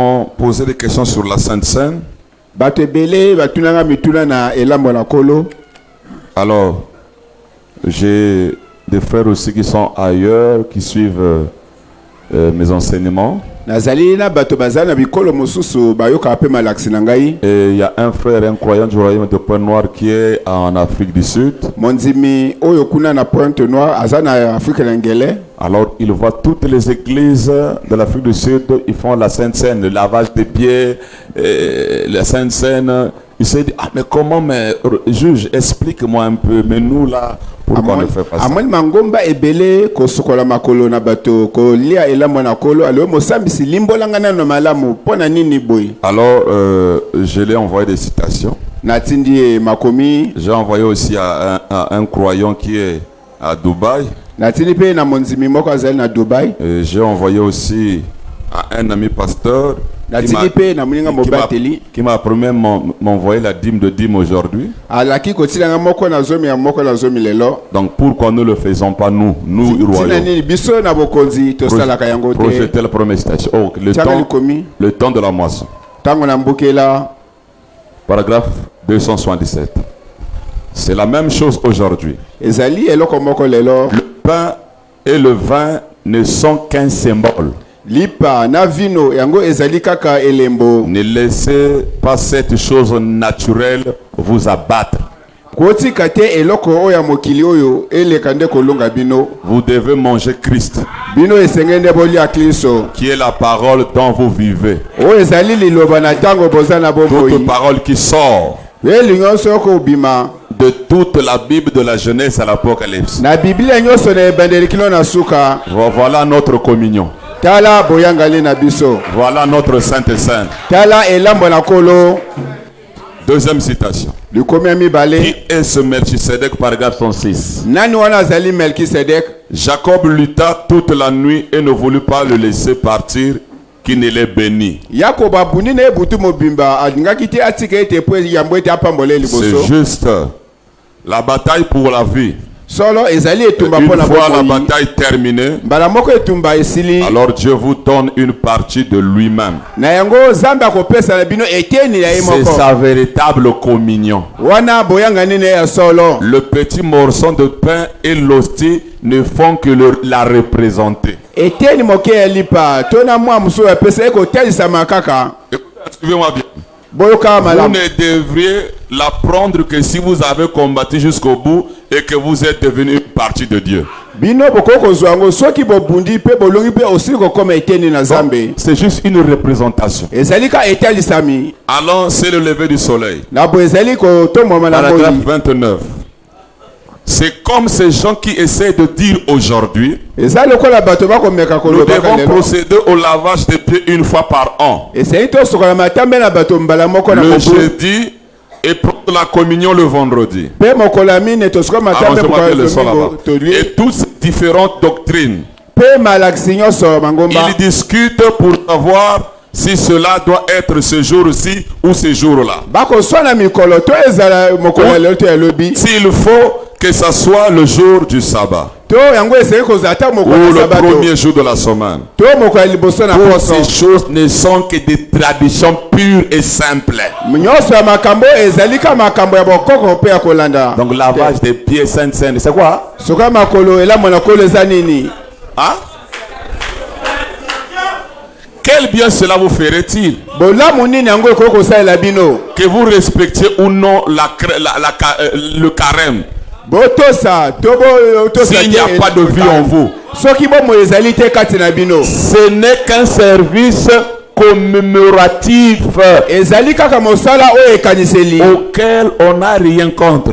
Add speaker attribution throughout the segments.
Speaker 1: On posait des questions sur la Sainte Seine. Alors, j'ai des frères aussi qui sont ailleurs, qui suivent mes enseignements. Et il y a un frère, un croyant du royaume de Pointe-Noire qui est en Afrique du Sud. Alors, il voit toutes les églises de l'Afrique du Sud, ils font la Sainte Seine, le lavage des pieds, la Sainte Seine. Il s'est dit, ah mais comment, mais juge, explique-moi un peu, mais nous là, pourquoi on ne fait pas ça? Alors, je l'ai envoyé des citations. J'ai envoyé aussi à un croyant qui est à Dubaï. J'ai envoyé aussi à un ami pasteur qui m'a promis m'envoyer la dîme de dîme aujourd'hui. Donc pourquoi ne le faisons pas nous royaume? Projeter la première citation. Oh, le temps de la moisson. Paragraphe 277. C'est la même chose aujourd'hui. Le pain et le vin ne sont qu'un symbole. Ne laissez pas cette chose naturelle vous abattre. Vous devez manger Christ, qui est la parole dont vous vivez. Toute parole qui sort de toute la Bible, de la Genèse à l'Apocalypse. Voilà notre communion. Voilà notre Sainte Seine. Deuxième citation. Qui est ce Melchisedec, paragraphe 106? Jacob lutta toute la nuit et ne voulut pas le laisser partir, qui ne l'ait béni. C'est juste la bataille pour la vie. Une fois la bataille terminée, alors Dieu vous donne une partie de lui-même. C'est sa véritable communion. Le petit morceau de pain et l'hostie ne font que la représenter. Suivez-moi bien. Vous ne devriez l'apprendre que si vous avez combattu jusqu'au bout et que vous êtes devenu une partie de Dieu. C'est juste une représentation. Allons, c'est le lever du soleil. Paragraphe 29. C'est comme ces gens qui essaient de dire aujourd'hui, nous devons procéder au lavage des pieds une fois par an, le jeudi, et prendre la communion le vendredi. Et toutes ces différentes doctrines, ils discutent pour savoir si cela doit être ce jour-ci ou ce jour-là. S'il faut que ce soit le jour du sabbat ou le premier jour de la semaine. Toutes ces choses ne sont que des traditions pures et simples. Donc lavage des pieds, Sainte Seine, c'est quoi? Hein? Quel bien cela vous ferait-il? Que vous respectiez ou non le carême? S'il n'y a pas de vie en vous, ce n'est qu'un service commémoratif auquel on n'a rien contre.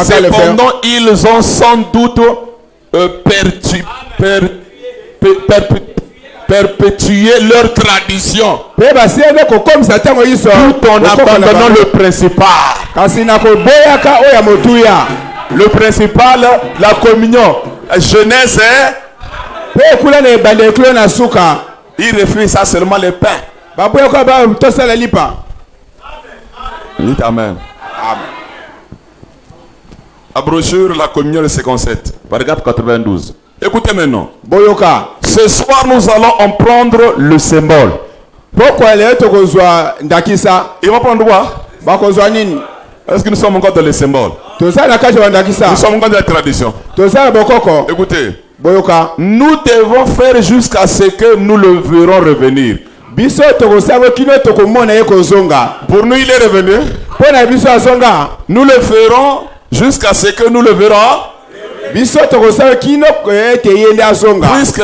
Speaker 1: Cependant, ils ont sans doute perpétuer leur tradition tout en abandonnant le principal. Le principal, la communion. Genèse, il refuse ça seulement le pain. Dites amen. La brochure, la communion, le 57, paragraphe 92. Écoutez maintenant.
Speaker 2: Boyoka.
Speaker 1: Ce soir, nous allons en prendre le symbole.
Speaker 2: Pourquoi les autres kozwa ndakisa?
Speaker 1: Ils vont prendre quoi?
Speaker 2: Bakozwa nini?
Speaker 1: Est-ce que nous sommes encore dans les symboles?
Speaker 2: Nous sommes
Speaker 1: encore dans la tradition. Écoutez.
Speaker 2: Boyoka.
Speaker 1: Nous devons faire jusqu'à ce que nous le verrons revenir. Pour nous, il est revenu. Nous le ferons jusqu'à ce que nous le verrons. Puisque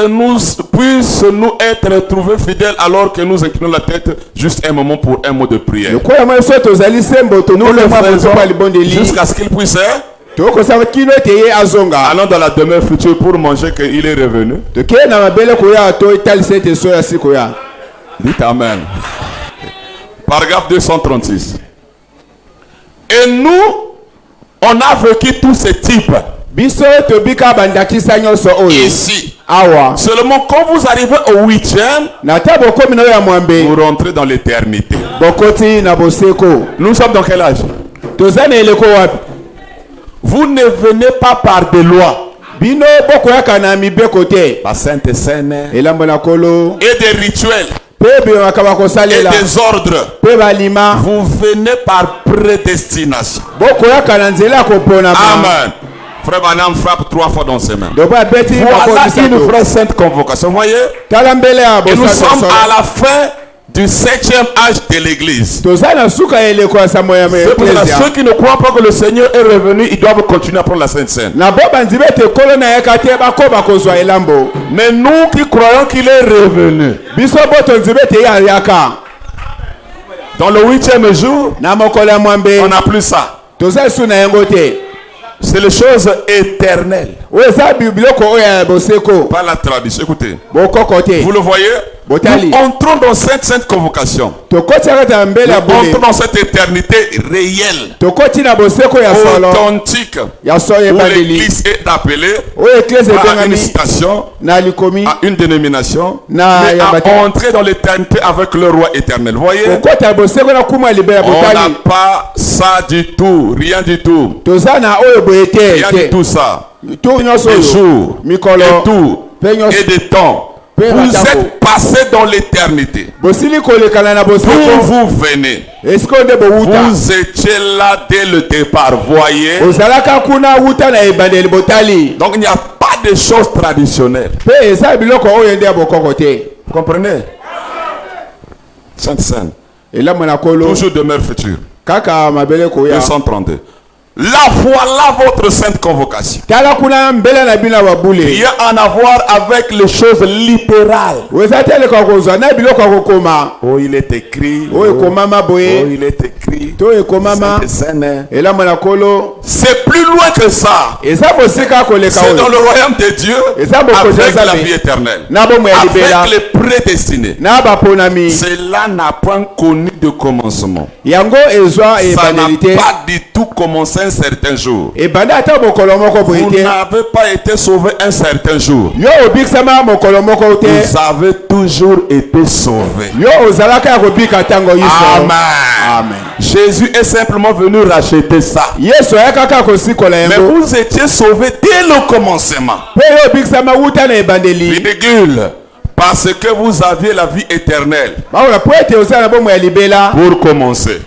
Speaker 1: nous puisse-nous être trouvés fidèles alors que nous inclinons la tête juste un moment pour un mot de prière. Nous le faisons jusqu'à ce qu'il puisse allons dans la demeure future pour manger qu'il est revenu. Dites Amen. Paragraphe 236. Et nous, on a vécu tous ces types. Ici. Seulement quand vous arrivez au 8e, vous rentrez dans l'éternité. Nous sommes dans quel âge? Vous ne venez pas par des lois. La Sainte Seine et des rituels et des ordres. Vous venez par prédestination. Amen. Frère Banam frappe 3 fois dans ses mains. Voilà une vraie sainte convocation. Vous voyez? Et nous sommes à la fin du 7e âge de l'église. Ceux qui ne croient pas que le Seigneur est revenu, ils doivent continuer à prendre la Sainte Seine. Mais nous qui croyons qu'il est revenu, dans le 8e jour, on n'a plus ça. C'est les choses éternelles. Pas la tradition. Écoutez. Vous le voyez? Nous entrons dans cette sainte convocation. Nous entrons dans cette éternité réelle, authentique, où l'église est appelée à une station, à une dénomination, mais à entrer dans l'éternité avec le roi éternel. Vous voyez? On n'a pas ça du tout, rien du tout. Rien du tout ça. Des jours, et tout, et des temps. Vous êtes passé dans l'éternité. D'où vous venez. Vous étiez là dès le départ, voyez. Donc il n'y a pas de choses traditionnelles. Vous comprenez? Sainte Seine. Toujours demeure future. 232. Là voilà votre sainte convocation. Il y a en avoir avec les choses littérales. Oh, il est écrit. Oh, il est écrit. C'est plus loin que ça. C'est dans le royaume de Dieu avec la vie éternelle. Avec les prédestinés. Cela n'a point connu de commencement. Ça n'a pas du tout commencé un certain jour. Vous n'avez pas été sauvé un certain jour. Vous avez toujours été sauvé. Amen. Jésus est simplement venu racheter ça. Mais vous étiez sauvé dès le commencement. Virgule. Parce que vous aviez la vie éternelle. Pour commencer.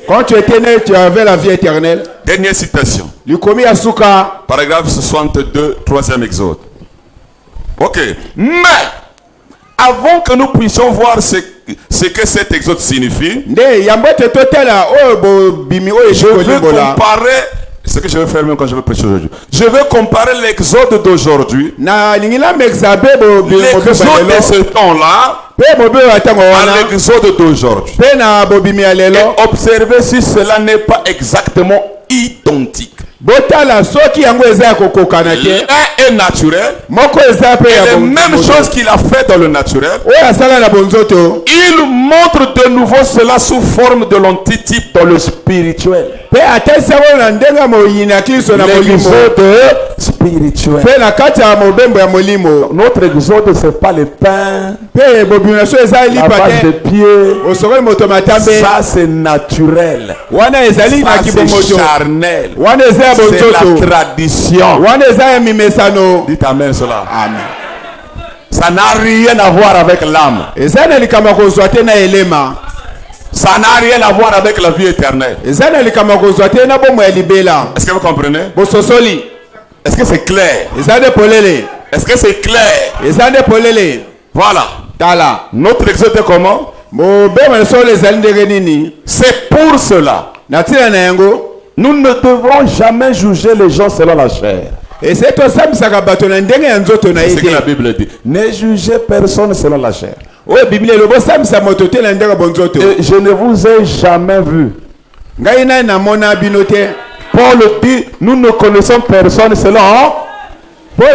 Speaker 2: Quand tu étais né, tu avais la vie éternelle.
Speaker 1: Dernière citation. Paragraphe 62, 3e exode. Ok. Mais, avant que nous puissions voir ce que cet exode signifie, je veux comparer ce que je vais faire même quand je vais prêcher aujourd'hui. Je vais comparer l'exode d'aujourd'hui, l'exode de ce temps-là, à l'exode d'aujourd'hui. Et observez si cela n'est pas exactement identique. L'un est naturel. Et les mêmes choses qu'il a fait dans le naturel, il montre de nouveau cela sous forme de l'antitype dans le spirituel. L'exode
Speaker 3: spirituel.
Speaker 2: Notre
Speaker 3: exode, ce n'est pas le pain,
Speaker 2: lavage
Speaker 3: de pied. Ça, c'est naturel. Ça, c'est charnel. C'est la tradition. Dites amen cela.
Speaker 2: Amen.
Speaker 3: Ça n'a rien à voir avec l'âme. Ça n'a rien à voir avec la vie éternelle. Est-ce que vous comprenez? Est-ce que c'est clair? Est-ce que c'est clair? Voilà. Notre exode est comment? C'est pour cela. Nous ne devons jamais juger les gens selon la chair. C'est ce que la Bible dit. Ne jugez personne selon la chair. Et je ne vous ai jamais vu. Paul dit, nous ne connaissons personne selon